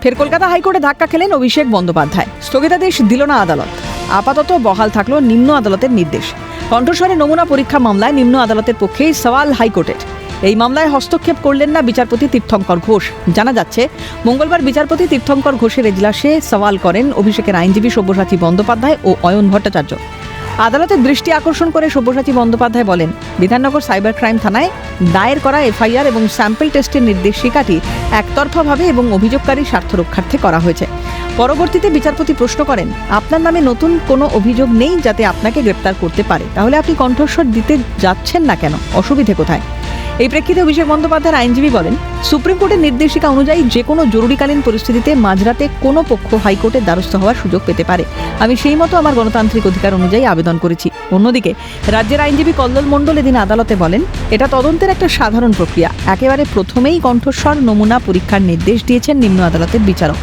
ফের কলকাতা হাইকোর্টে ধাক্কা খেলেন অভিষেক বন্দ্যোপাধ্যায়। স্থগিতাদেশ দিল না আদালত, আপাতত বহাল থাকলো নিম্ন আদালতের নির্দেশ। কণ্ঠস্বরে নমুনা পরীক্ষা মামলায় নিম্ন আদালতের পক্ষেই সওয়াল হাইকোর্টের। এই মামলায় হস্তক্ষেপ করলেন না বিচারপতি তীর্থঙ্কর ঘোষ। জানা যাচ্ছে, মঙ্গলবার বিচারপতি তীর্থঙ্কর ঘোষের এজলাসে সওয়াল করেন অভিষেকের আইনজীবী সব্যসাচী বন্দ্যোপাধ্যায় ও অয়ন ভট্টাচার্য। আদালতের দৃষ্টি আকর্ষণ করে সব্যসাচী বন্দ্যোপাধ্যায় বলেন, বিধাননগর সাইবার ক্রাইম থানায় দায়ের করা এফআইআর এবং স্যাম্পল টেস্টের নির্দেশিকাটি একতরফাভাবে এবং অভিযোগকারী স্বার্থ রক্ষার্থে করা হয়েছে। পরবর্তীতে বিচারপতি প্রশ্ন করেন, আপনার নামে নতুন কোনো অভিযোগ নেই যাতে আপনাকে গ্রেপ্তার করতে পারে, তাহলে আপনি কণ্ঠস্বর দিতে যাচ্ছেন না কেন? অসুবিধে কোথায়? এই প্রেক্ষিতে অভিষেক বন্দ্যোপাধ্যায়ের আইনজীবী বলেন, সুপ্রিম কোর্টের নির্দেশিকা অনুযায়ী যে কোনো জরুরিকালীন পরিস্থিতিতে মাঝরাতে কোনো পক্ষ হাইকোর্টের দ্বারস্থ হওয়ার সুযোগ পেতে পারে। আমি সেই মতো আমার গণতান্ত্রিক অধিকার অনুযায়ী আবেদন করেছি। অন্যদিকে রাজ্যের আইনজীবী কল্লোল মণ্ডল এদিন আদালতে বলেন, এটা তদন্তের একটা সাধারণ প্রক্রিয়া। একেবারে প্রথমেই কণ্ঠস্বর নমুনা পরীক্ষার নির্দেশ দিয়েছেন নিম্ন আদালতের বিচারক।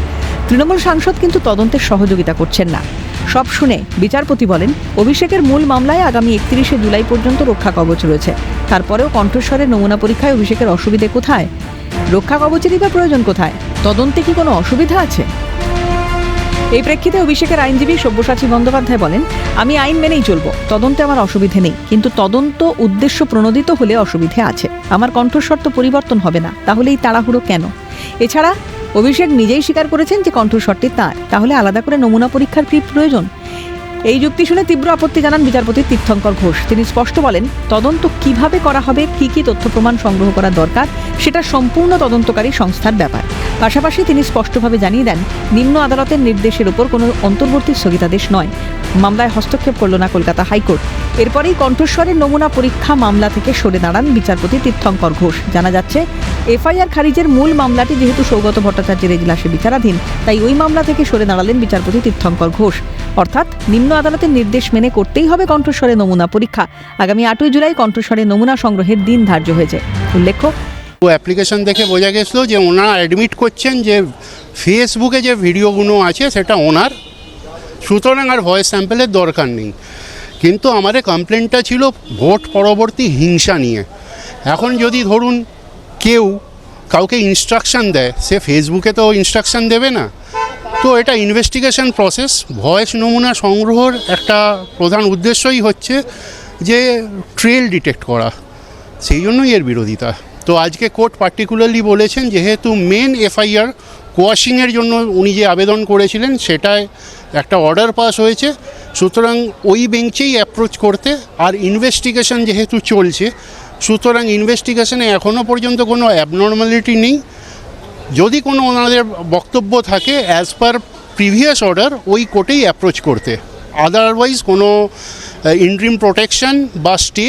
তৃণমূল সাংসদ কিন্তু তদন্তের সহযোগিতা করছেন না। সব শুনে বিচারপতি বলেন, অভিষেকের মূল মামলায় আগামী 31শে জুলাই পর্যন্ত রক্ষা কবচ রয়েছে। তারপরেও কণ্ঠস্বরের নমুনা পরীক্ষায় অভিষেকের অসুবিধে কোথায়? রক্ষা কবচেরই বা প্রয়োজন কোথায়? তদন্তে কি কোনো অসুবিধা আছে? এই প্রেক্ষিতে অভিষেকের আইনজীবী সব্যসাচী বন্দ্যোপাধ্যায় বলেন, আমি আইন মেনেই চলবো, তদন্তে আমার অসুবিধে নেই, কিন্তু তদন্ত উদ্দেশ্য প্রণোদিত হলে অসুবিধে আছে। আমার কণ্ঠস্বর তো পরিবর্তন হবে না, তাহলে এই তাড়াহুড়ো কেন? এছাড়া অভিষেক নিজেই স্বীকার করেছেন যে কণ্ঠস্বরটি তাঁর, তাহলে আলাদা করে নমুনা পরীক্ষার কি প্রয়োজন? এই যুক্তি শুনে তীব্র আপত্তি জানান বিচারপতি তীর্থঙ্কর ঘোষ। তিনি স্পষ্ট বলেন, তদন্ত কিভাবে করা হবে, কি তথ্য প্রমাণ সংগ্রহ করা দরকার, সেটা সম্পূর্ণ তদন্তকারী সংস্থার ব্যাপার। পাশাপাশি তিনি স্পষ্টভাবে জানিয়ে দেন, নিম্ন আদালতের নির্দেশের উপর কোনো অন্তর্বর্তী স্থগিতাদেশ নয়। মামলায় হস্তক্ষেপ করল না কলকাতা হাইকোর্ট। এরপরেই কণ্ঠস্বরের নমুনা পরীক্ষা মামলা থেকে সরে দাঁড়ান বিচারপতি তীর্থঙ্কর ঘোষ। জানা যাচ্ছে, এফআইআর খারিজের মূল মামলাটি যেহেতু সৌগত ভট্টাচার্যের এজলাসে বিচারাধীন, তাই ওই মামলা থেকে সরে দাঁড়ালেন বিচারপতি তীর্থঙ্কর ঘোষ। অর্থাৎ নিম্ন আদালতের নির্দেশ মেনে করতেই হবে কণ্ঠস্বরে নমুনা পরীক্ষা। আগামী 8ই জুলাই কণ্ঠস্বরে নমুনা সংগ্রহের দিন ধার্য হয়েছে। উল্লেখ্য, অ্যাপ্লিকেশন দেখে বোঝা গেছিলো যে ওনারা অ্যাডমিট করছেন যে ফেসবুকে যে ভিডিওগুলো আছে সেটা ওনার, সুতরাং আর ভয়েস স্যাম্পেলের দরকার নেই। কিন্তু আমাদের কমপ্লেনটা ছিল ভোট পরবর্তী হিংসা নিয়ে। এখন যদি ধরুন কেউ কাউকে ইনস্ট্রাকশান দেয়, সে ফেসবুকে তো ইনস্ট্রাকশান দেবে না। তো এটা ইনভেস্টিগেশন প্রসেস, ভয়েস নমুনা সংগ্রহের একটা প্রধান উদ্দেশ্যই হচ্ছে যে ট্রেল ডিটেক্ট করা, সেই জন্যই এর বিরোধিতা। তো আজকে কোর্ট পার্টিকুলারলি বলেছেন, যেহেতু মেন এফআইআর কোয়াশিংয়ের জন্য উনি যে আবেদন করেছিলেন সেটায় একটা অর্ডার পাস হয়েছে, সুতরাং ওই বেঞ্চেই অ্যাপ্রোচ করতে। আর ইনভেস্টিগেশন যেহেতু চলছে, সুতরাং ইনভেস্টিগেশনে এখনও পর্যন্ত কোনো অ্যাবনর্মালিটি নেই। যদি কোনো ওনাদের বক্তব্য থাকে অ্যাজ পার প্রিভিয়াস অর্ডার, ওই কোর্টেই অ্যাপ্রোচ করতে। আদারওয়াইজ কোনো ইন্টারিম প্রোটেকশন বা স্টে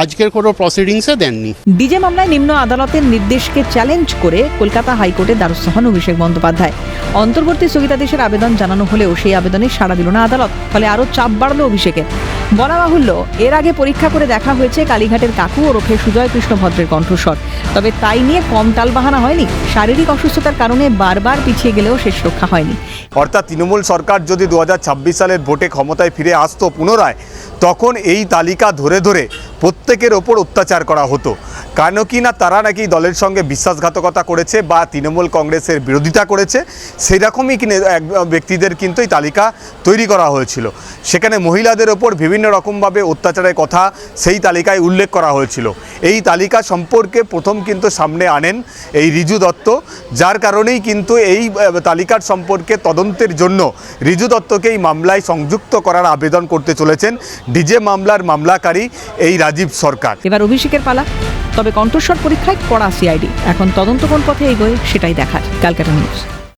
আজকের কোনো প্রসিডিংসে দেননি। ডিজে মামলায় নিম্ন আদালতের নির্দেশকে চ্যালেঞ্জ করে কলকাতা হাইকোর্টে দ্বারস্থ হন অভিষেক বন্দ্যোপাধ্যায়। অন্তর্বর্তী স্থগিতাদেশের আবেদন জানানো হলেও সেই আবেদনে সাড়া দিল না আদালত। ফলে আরও চাপ বাড়ল অভিষেকের। বলা বাহুল্য, এর আগে পরীক্ষা করে দেখা হয়েছে কালীঘাটের কাকু ওরফে সুজয় কৃষ্ণ ভদ্রের কণ্ঠস্বর। তবে তাই নিয়ে কম টালবাহানা হয়নি। শারীরিক অসুস্থতার কারণে বারবার পিছিয়ে গেলেও শেষ রক্ষা হয়নি। অর্থাৎ তৃণমূল সরকার যদি 2026 সালের ভোটে ক্ষমতায় ফিরে আসতো পুনরায়, তখন এই তালিকা ধরে ধরে প্রত্যেকের ওপর অত্যাচার করা হতো। কেন কি না তারা নাকি দলের সঙ্গে বিশ্বাসঘাতকতা করেছে বা তৃণমূল কংগ্রেসের বিরোধিতা করেছে, সেরকমই ব্যক্তিদের কিন্তু এই তালিকা তৈরি করা হয়েছিল। সেখানে মহিলাদের ওপর বিভিন্ন রকমভাবে অত্যাচারের কথা সেই তালিকায় উল্লেখ করা হয়েছিল। এই তালিকা সম্পর্কে প্রথম কিন্তু সামনে আনেন এই রিজু দত্ত, যার কারণেই কিন্তু এই তালিকার সম্পর্কে তদন্তের জন্য রিজু দত্তকে এই মামলায় সংযুক্ত করার আবেদন করতে চলেছেন ডিজে মামলার মামলাকারী এই রাজীব সরকার। এবার অভিষেকের পালা। তবে কণ্ঠস্বর পরীক্ষায় কড়া সিআইডি। এখন তদন্ত কোন পথে এগোয় সেটাই দেখার। ক্যালকাটা নিউজ।